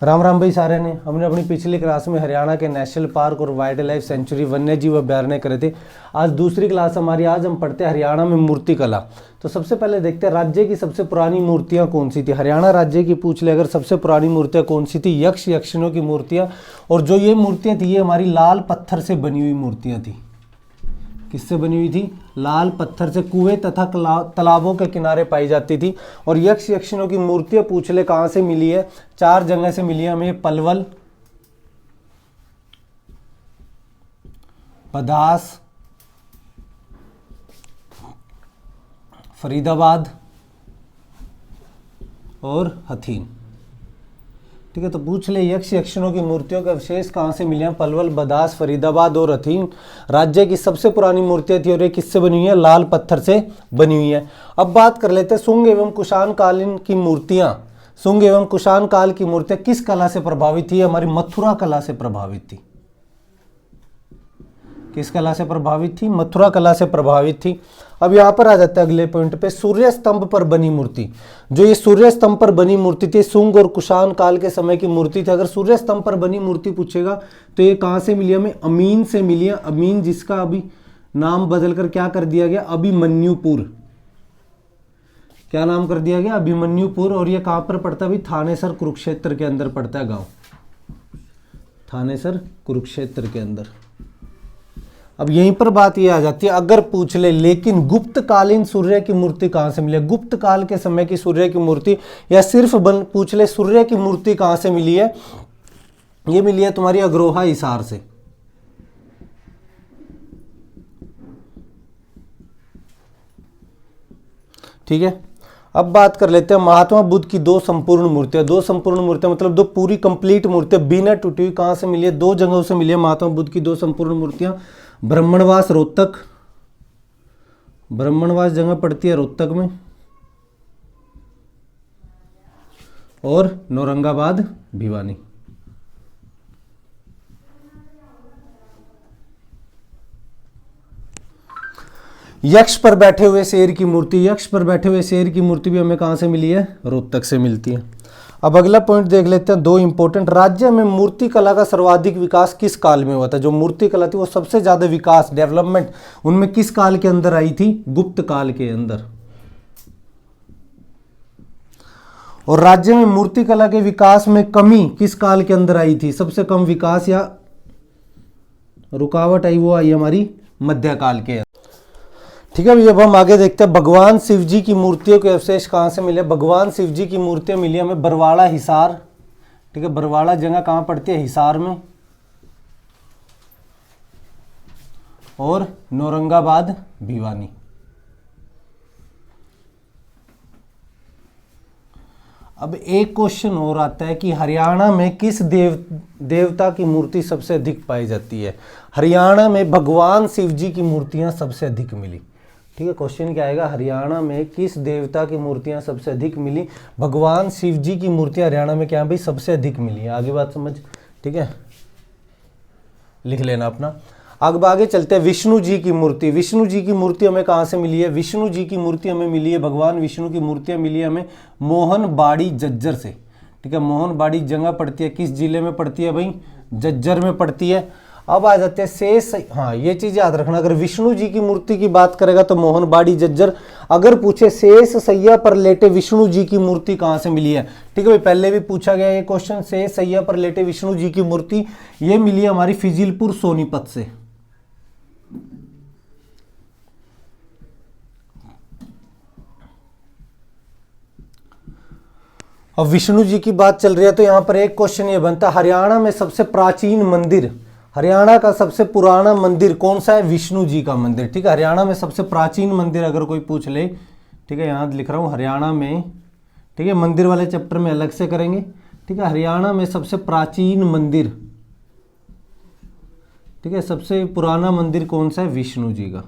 राम राम भाई सारे ने। हमने अपनी पिछली क्लास में हरियाणा के नेशनल पार्क और वाइल्ड लाइफ सेंचुरी वन्य जीव अभ्यारण्य करे थे। आज दूसरी क्लास हमारी। आज हम पढ़ते हैं हरियाणा में मूर्ति कला। तो सबसे पहले देखते हैं राज्य की सबसे पुरानी मूर्तियां कौन सी थी। हरियाणा राज्य की पूछ ले अगर सबसे पुरानी मूर्तियां कौन सी थी, यक्ष यक्षिणों की मूर्तियां। और जो ये मूर्तियां थी ये हमारी लाल पत्थर से बनी हुई मूर्तियां थी। किससे बनी हुई थी? लाल पत्थर से कुएं तथा तालाबों के किनारे पाई जाती थी। और यक्ष यक्षिणों की मूर्तियां पूछ ले कहां से मिली है? 4 जगह से मिली है हमें। पलवल, पदास, फरीदाबाद और हथीन। ठीक है, तो पूछ ले यक्ष यक्षिणों की मूर्तियों के अवशेष कहाँ से मिले हैं? पलवल, बदास, फरीदाबाद और हथीन राज्य की सबसे पुरानी मूर्तियां थी और ये किससे बनी हुई है? लाल पत्थर से बनी हुई है। अब बात कर लेते हैं शुंग एवं कुषाण कालीन की मूर्तियां। शुंग एवं कुषाण काल की मूर्तियां किस कला से प्रभावित थी? हमारी मथुरा कला से प्रभावित थी। किस कला से प्रभावित थी? मथुरा कला से प्रभावित थी। अब यहां पर आ जाता है अगले पॉइंट पे, सूर्य स्तंभ पर बनी मूर्ति। जो ये सूर्य स्तंभ पर बनी मूर्ति थी शुंग और कुषाण काल के समय की मूर्ति थी। अगर सूर्य स्तंभ पर बनी मूर्ति पूछेगा तो ये कहां से मिली? हमें अमीन से मिली है। अमीन जिसका अभी नाम बदलकर क्या कर दिया गया? अभिमन्युपुर। क्या नाम कर दिया गया? अभिमन्युपुर। और ये कहां पर पड़ता है? थानेसर कुरुक्षेत्र के अंदर पड़ता है गांव। थानेसर कुरुक्षेत्र के अंदर। अब यहीं पर बात ये आ जाती है, अगर पूछ ले लेकिन गुप्त कालीन सूर्य की मूर्ति कहां से मिली? गुप्त काल के समय की सूर्य की मूर्ति, या सिर्फ पूछ ले सूर्य की मूर्ति कहां से मिली है? ये मिली है तुम्हारी अग्रोहा हिसार से। ठीक है, अब बात कर लेते हैं महात्मा बुद्ध की 2 संपूर्ण मूर्तियां। 2 संपूर्ण मूर्तियां मतलब 2 पूरी कंप्लीट मूर्तियां बिना टूटी हुई कहां से मिली है? 2 जगहों से मिली है महात्मा बुद्ध की 2 संपूर्ण मूर्तियां। ब्राह्मणवास रोहतक, ब्राह्मणवास जगह पड़ती है रोहतक में, और नौरंगाबाद भिवानी। यक्ष पर बैठे हुए शेर की मूर्ति। यक्ष पर बैठे हुए शेर की मूर्ति भी हमें कहां से मिली है? रोहतक से मिलती है। अब अगला पॉइंट देख लेते हैं, 2 इंपॉर्टेंट। राज्य में मूर्ति कला का सर्वाधिक विकास किस काल में हुआ था? जो मूर्ति कला थी वो सबसे ज्यादा विकास, डेवलपमेंट उनमें किस काल के अंदर आई थी? गुप्त काल के अंदर। और राज्य में मूर्ति कला के विकास में कमी किस काल के अंदर आई थी? सबसे कम विकास या रुकावट आई वो आई हमारी मध्यकाल के। ठीक है, अब हम आगे देखते हैं भगवान शिव जी की मूर्तियों के अवशेष कहां से मिले? भगवान शिव जी की मूर्तियां मिली हमें बरवाड़ा हिसार। ठीक है, बरवाड़ा जगह कहां पड़ती है? हिसार में, और नौरंगाबाद भिवानी। अब एक क्वेश्चन और आता है कि हरियाणा में किस देवता की मूर्ति सबसे अधिक पाई जाती है? हरियाणा में भगवान शिव जी की मूर्तियां सबसे अधिक मिली। ठीक है, क्वेश्चन क्या आएगा? हरियाणा में किस देवता की मूर्तियां सबसे अधिक मिली? भगवान शिव जी की मूर्तियां हरियाणा में क्या भाई सबसे अधिक मिली है। आगे बात समझ, ठीक है, लिख लेना अपना। अब आगे चलते हैं, विष्णु जी की मूर्ति। विष्णु जी की मूर्ति हमें कहां से मिली है? विष्णु जी की मूर्ति हमें मिली है, भगवान विष्णु की मूर्तियां मिली है हमें मोहनबाड़ी जज्जर से। ठीक है, मोहनबाड़ी जगह पड़ती है, किस जिले में पड़ती है भाई? जज्जर में पड़ती है। अब आ जाते हैं शेष। हाँ, ये चीज याद रखना, अगर विष्णु जी की मूर्ति की बात करेगा तो मोहनबाड़ी जज्जर। अगर पूछे शेष सैया पर लेटे विष्णु जी की मूर्ति कहां से मिली है? ठीक है भाई, पहले भी पूछा गया ये क्वेश्चन। शेष सैया पर लेटे विष्णु जी की मूर्ति ये मिली है हमारी फिजिलपुर सोनीपत से। अब विष्णु जी की बात चल रही है तो यहां पर एक क्वेश्चन ये बनता है, हरियाणा में सबसे प्राचीन मंदिर, हरियाणा का सबसे पुराना मंदिर कौन सा है? विष्णु जी का मंदिर। ठीक है, हरियाणा में सबसे प्राचीन मंदिर अगर कोई पूछ ले, ठीक है, यहां लिख रहा हूं हरियाणा में। ठीक है, मंदिर वाले चैप्टर में अलग से करेंगे। ठीक है, हरियाणा में सबसे प्राचीन मंदिर, ठीक है, सबसे पुराना मंदिर कौन सा है? विष्णु जी का,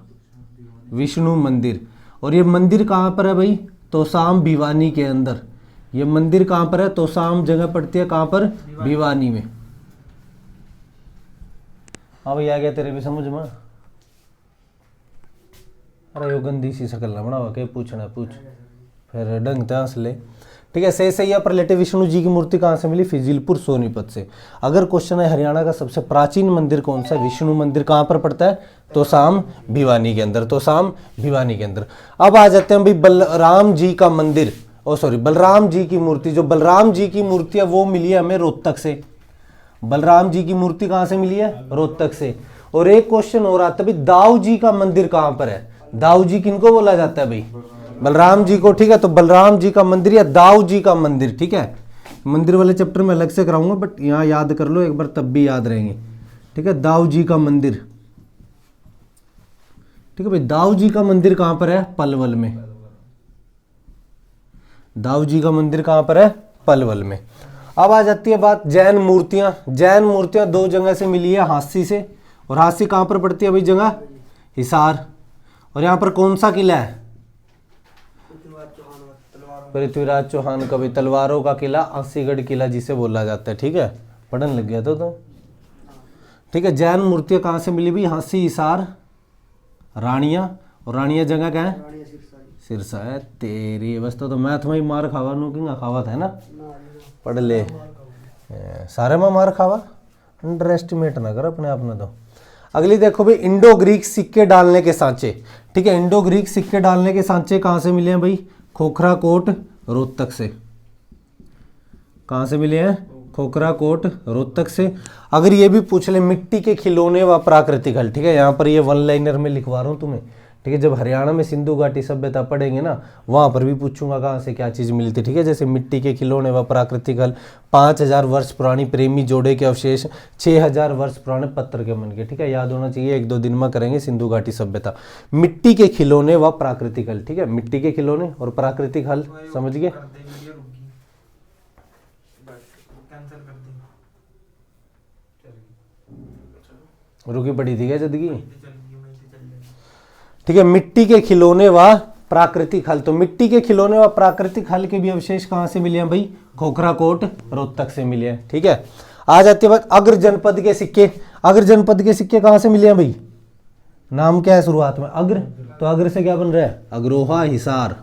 विष्णु मंदिर। और ये मंदिर कहां पर है भाई? तोसाम भिवानी के अंदर। ये मंदिर कहां पर है? तोसाम जगह पड़ती है कहां पर? भिवानी में। अब आ गया तेरे भी समझ में? अरे यो गंदी सी शकल ना बनावा के पूछना पूछ, फिर ढंग से हंस ले। ठीक है। सैया पर लेटे विष्णु जी की मूर्ति कहाँ से मिली? फिजिलपुर सोनीपत से। अगर क्वेश्चन है हरियाणा का सबसे प्राचीन मंदिर कौन सा? विष्णु मंदिर कहाँ पर पड़ता है? तोसाम भिवानी के अंदर, तोसाम भिवानी के अंदर। अब आ जाते हैं भाई बलराम जी का मंदिर, बलराम जी की मूर्ति। जो बलराम जी की मूर्ति है वो मिली है हमें रोहतक से। बलराम जी की मूर्ति कहाँ से मिली है? रोहतक से। और एक क्वेश्चन और आता है भाई दाऊ जी का मंदिर कहाँ पर है? दाऊ जी किनको बोला जाता है भाई? बलराम जी को, ठीक है। तो बलराम जी का मंदिर या दाऊ जी का मंदिर, ठीक है। मंदिर वाले चैप्टर में अलग से कराऊंगा, बट यहाँ याद कर लो एक बार, तब भी याद रहेंगे, ठीक है। दाऊ जी का मंदिर, ठीक है भाई। दाऊ जी का मंदिर कहाँ पर है? पलवल में। दाऊ जी का मंदिर कहाँ पर है? पलवल में। अब आ जाती है बात जैन मूर्तियां। जैन मूर्तियां दो जगह से मिली है, हांसी से। और हांसी कहाँ पर पड़ती है भाई जगह? हिसार। और यहाँ पर कौन सा किला है? पृथ्वीराज चौहान का भी तलवारों का किला, आंसीगढ़ किला जिसे बोला जाता है, ठीक है। पढ़ने लग गया तो ठीक है। जैन मूर्तियां कहाँ से मिली भाई? हांसी, हिसार, रानिया। और रानिया जगह क्या है? सिरसा है। तेरी अवस्था तो मैथ में ही मार खावा नूकिंगा खावा था ना, पढ़ ले। सारे में मार खावा, अंडर एस्टिमेट ना कर अपने आप में। तो अगली देखो भाई, इंडो ग्रीक सिक्के डालने के सांचे, ठीक है। इंडो ग्रीक सिक्के डालने के सांचे कहाँ से मिले हैं भाई? खोखरा कोट रोहतक से। कहाँ से मिले हैं? खोखरा कोट रोहतक से। अगर ये भी पूछ ले मिट्टी के खिलौने व प्राकृतिक हल, ठीक है। यहाँ पर ये वन लाइनर में लिखवा रहा हूँ तुम्हें, ठीक है। जब हरियाणा में सिंधु घाटी सभ्यता पढ़ेंगे ना, वहाँ पर भी पूछूंगा कहाँ से क्या चीज़ मिली थी, ठीक है। जैसे मिट्टी के खिलौने व प्राकृतिक हल, 5000 वर्ष पुरानी प्रेमी जोड़े के अवशेष, 6000 वर्ष पुराने पत्थर के मन के, ठीक है। याद होना चाहिए, 1-2 दिन में करेंगे सिंधु घाटी सभ्यता। मिट्टी के खिलौने व प्राकृतिक हल, ठीक है। मिट्टी के खिलौने और प्राकृतिक हल, समझ गए? रुकी पड़ी थी क्या जिंदगी? ठीक है। मिट्टी के खिलौने व प्राकृतिक हल, तो मिट्टी के खिलौने व प्राकृतिक हल के भी अवशेष कहां से मिले हैं भाई? खोखरा कोट रोहतक से मिले हैं, ठीक है। आ जाती है बात अग्र जनपद के सिक्के। अग्र जनपद के सिक्के कहां से मिले हैं भाई? नाम क्या है शुरुआत में? अग्र। तो अग्र से क्या बन रहा है? अग्रोहा, हिसार।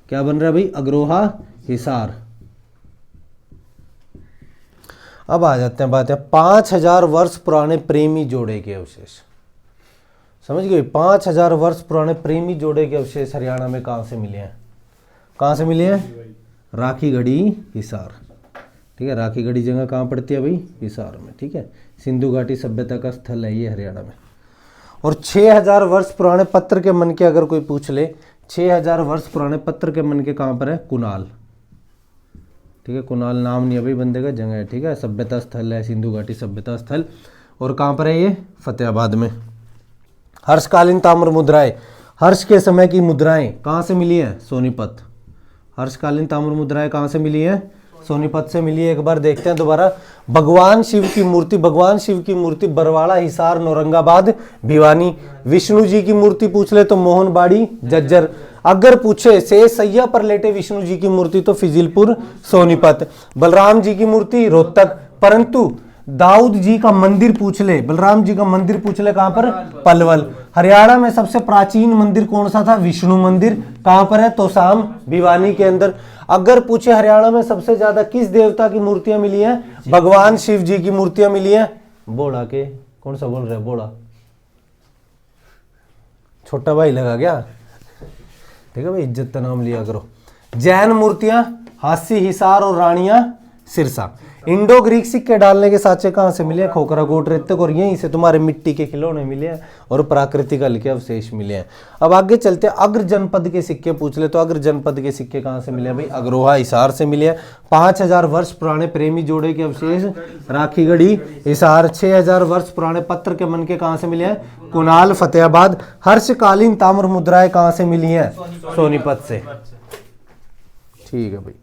क्या बन रहा है भाई? अग्रोहा, हिसार। अब आ जाते हैं बात है 5000 वर्ष पुराने प्रेमी जोड़े के अवशेष। समझ गए? 5000 वर्ष पुराने प्रेमी जोड़े के अवशेष हरियाणा में कहाँ से मिले हैं? कहाँ से मिले हैं? राखीगढ़ी, हिसार, ठीक है। राखीगढ़ी जगह कहाँ पड़ती है भाई? हिसार में, ठीक है। सिंधु घाटी सभ्यता का स्थल है ये हरियाणा में। और 6000 वर्ष पुराने पत्थर के मन के अगर कोई पूछ ले, 6000 वर्ष पुराने पत्थर के मन के कहाँ पर है? कुनाल, ठीक है। कुनाल नाम नहीं है भाई बंदे का, जगह है, ठीक है। सभ्यता स्थल है, सिंधु घाटी सभ्यता स्थल। और कहाँ पर है ये? फतेहाबाद में। हर्षकालीन ताम्र मुद्राएं, हर्ष के समय की मुद्राएं कहाँ से मिली है? सोनीपत। हर्षकालीन ताम्र मुद्राएं कहाँ से मिली है? सोनीपत से मिली है। एक बार देखते हैं दोबारा। भगवान शिव की मूर्ति, भगवान शिव की मूर्ति बरवाड़ा, हिसार, औरंगाबाद, भिवानी। विष्णु जी की मूर्ति पूछ ले तो मोहनबाड़ी, जज्जर। अगर पूछे से सैया पर लेटे विष्णु जी की मूर्ति तो फिजिलपुर, सोनीपत। बलराम जी की मूर्ति रोहतक। परंतु दाऊद जी का मंदिर पूछ ले, बलराम जी का मंदिर पूछ ले कहां पर? पलवल। हरियाणा में सबसे प्राचीन मंदिर कौन सा था? विष्णु मंदिर। कहां पर है? तोसाम भिवानी के अंदर। अगर पूछे हरियाणा में सबसे ज्यादा किस देवता की मूर्तियां मिली हैं? भगवान शिव जी की मूर्तियां मिली हैं। बोड़ा के कौन सा बोल रहे हैं? बोड़ा छोटा भाई लगा क्या? ठीक है भाई, इज्जत का नाम लिया करो। जैन मूर्तियां हांसी, हिसार और रानिया, सिरसा। इंडो ग्रीक सिक्के डालने के साँचे कहाँ से मिले? खोखरा कोट रेतक। और यहीं से तुम्हारे मिट्टी के खिलौने मिले हैं और प्राकृतिक हल के अवशेष मिले हैं। अब आगे चलते हैं। अग्र जनपद के सिक्के पूछ ले तो अग्र जनपद के सिक्के कहाँ से मिले हैं भाई? अग्रोहा, हिसार से मिले हैं। 5000 वर्ष पुराने प्रेमी जोड़े के अवशेष राखीगढ़ी, हिसार। 6000 वर्ष पुराने पत्थर के मन के कहाँ से मिले हैं? कुनाल, फतेहाबाद। हर्षकालीन ताम्र मुद्राएं कहाँ से मिली हैं? सोनीपत से। ठीक है भाई।